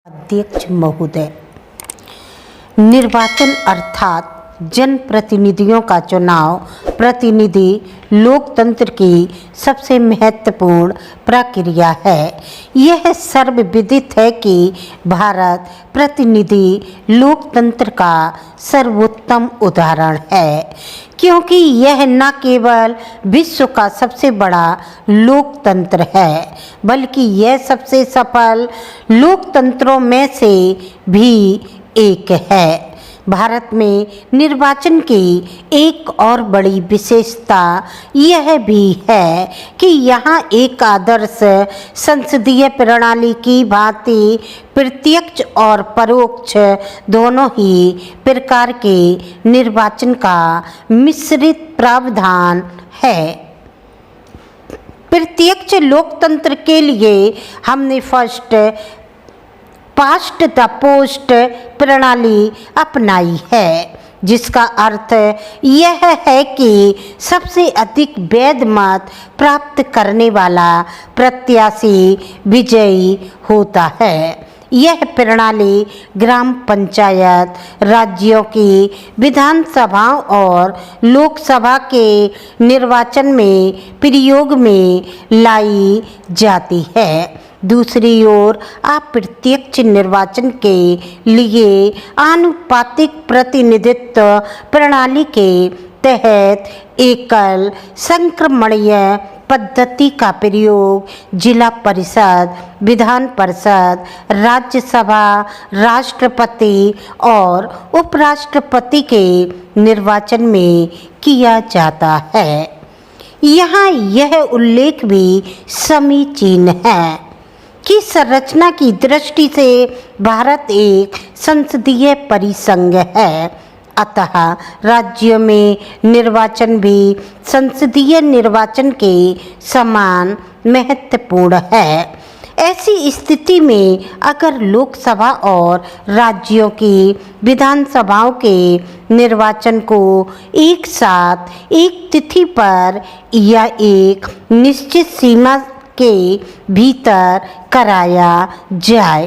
अध्यक्ष महोदय, निर्वाचन अर्थात जनप्रतिनिधियों का चुनाव प्रतिनिधि लोकतंत्र की सबसे महत्वपूर्ण प्रक्रिया है। यह सर्वविदित है कि भारत प्रतिनिधि लोकतंत्र का सर्वोत्तम उदाहरण है, क्योंकि यह न केवल विश्व का सबसे बड़ा लोकतंत्र है, बल्कि यह सबसे सफल लोकतंत्रों में से भी एक है। भारत में निर्वाचन की एक और बड़ी विशेषता यह भी है कि यहाँ एक आदर्श संसदीय प्रणाली की भांति प्रत्यक्ष और परोक्ष दोनों ही प्रकार के निर्वाचन का मिश्रित प्रावधान है। प्रत्यक्ष लोकतंत्र के लिए हमने फर्स्ट पास्ट द पोस्ट प्रणाली अपनाई है, जिसका अर्थ यह है कि सबसे अधिक वैध मत प्राप्त करने वाला प्रत्याशी विजयी होता है। यह प्रणाली ग्राम पंचायत, राज्यों की विधानसभाओं और लोकसभा के निर्वाचन में प्रयोग में लाई जाती है। दूसरी ओर अप्रत्यक्ष निर्वाचन के लिए आनुपातिक प्रतिनिधित्व प्रणाली के तहत एकल संक्रमणीय पद्धति का प्रयोग जिला परिषद, विधान परिषद, राज्यसभा, राष्ट्रपति और उपराष्ट्रपति के निर्वाचन में किया जाता है। यहाँ यह उल्लेख भी समीचीन है कि संरचना की दृष्टि से भारत एक संसदीय परिसंघ है, अतः राज्यों में निर्वाचन भी संसदीय निर्वाचन के समान महत्वपूर्ण है। ऐसी स्थिति में अगर लोकसभा और राज्यों की विधानसभाओं के निर्वाचन को एक साथ एक तिथि पर या एक निश्चित सीमा के भीतर कराया जाए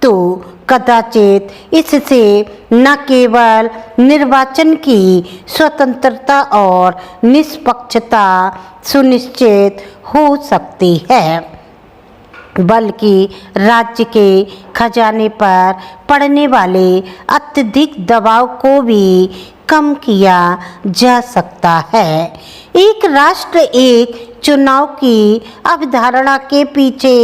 तो कदाचित इससे न केवल निर्वाचन की स्वतंत्रता और निष्पक्षता सुनिश्चित हो सकती है, बल्कि राज्य के खजाने पर पड़ने वाले अत्यधिक दबाव को भी कम किया जा सकता है। एक राष्ट्र एक चुनाव की अवधारणा के पीछे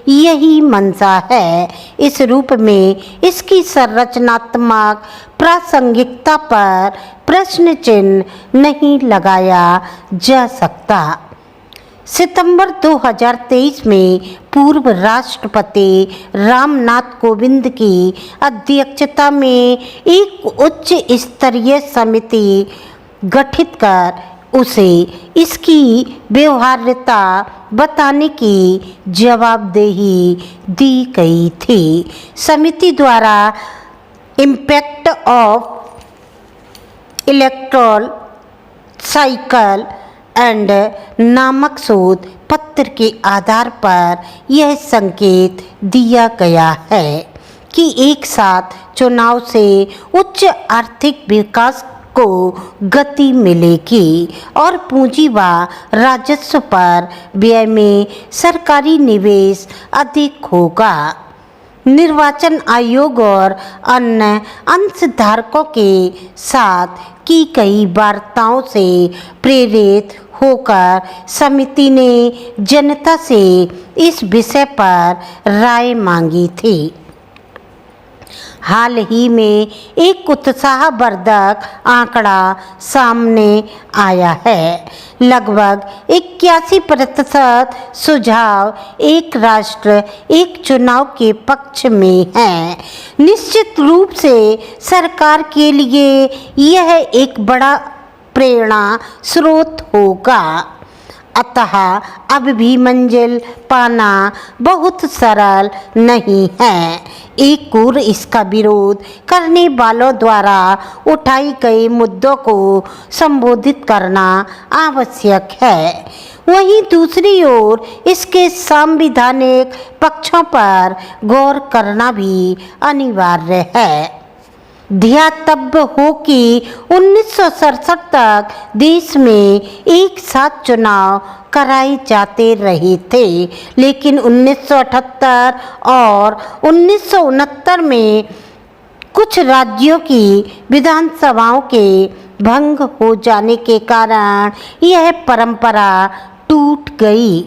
यही मंशा है। इस रूप में इसकी संरचनात्मक प्रासंगिकता पर प्रश्न चिन्ह नहीं लगाया जा सकता। सितंबर 2023 में पूर्व राष्ट्रपति रामनाथ कोविंद की अध्यक्षता में एक उच्च स्तरीय समिति गठित कर उसे इसकी व्यवहार्यता बताने की जवाबदेही दी गई थी। समिति द्वारा impact of electoral cycle and नामक शोध पत्र के आधार पर यह संकेत दिया गया है कि एक साथ चुनाव से उच्च आर्थिक विकास को गति मिलेगी और पूंजी व राजस्व पर व्यय में सरकारी निवेश अधिक होगा। निर्वाचन आयोग और अन्य अंशधारकों के साथ की गई वार्ताओं से प्रेरित होकर समिति ने जनता से इस विषय पर राय मांगी थी। हाल ही में एक उत्साहवर्धक आंकड़ा सामने आया है। लगभग 81% सुझाव एक राष्ट्र एक चुनाव के पक्ष में हैं। निश्चित रूप से सरकार के लिए यह एक बड़ा प्रेरणा स्रोत होगा, अतः अब भी मंजिल पाना बहुत सरल नहीं है। एक ओर इसका विरोध करने वालों द्वारा उठाई गए मुद्दों को संबोधित करना आवश्यक है, वहीं दूसरी ओर इसके संवैधानिक पक्षों पर गौर करना भी अनिवार्य है। ध्यातव्य हो कि 1967 तक देश में एक साथ चुनाव कराए जाते रहे थे, लेकिन 1978 और 1969 में कुछ राज्यों की विधानसभाओं के भंग हो जाने के कारण यह परंपरा टूट गई।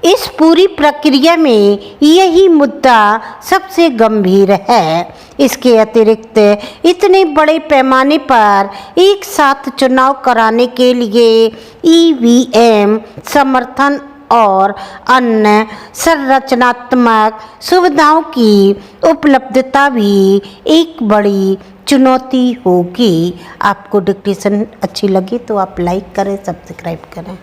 इस पूरी प्रक्रिया में यही मुद्दा सबसे गंभीर है। इसके अतिरिक्त इतने बड़े पैमाने पर एक साथ चुनाव कराने के लिए ईवीएम समर्थन और अन्य संरचनात्मक सुविधाओं की उपलब्धता भी एक बड़ी चुनौती होगी। आपको डिक्टेशन अच्छी लगी तो आप लाइक करें, सब्सक्राइब करें।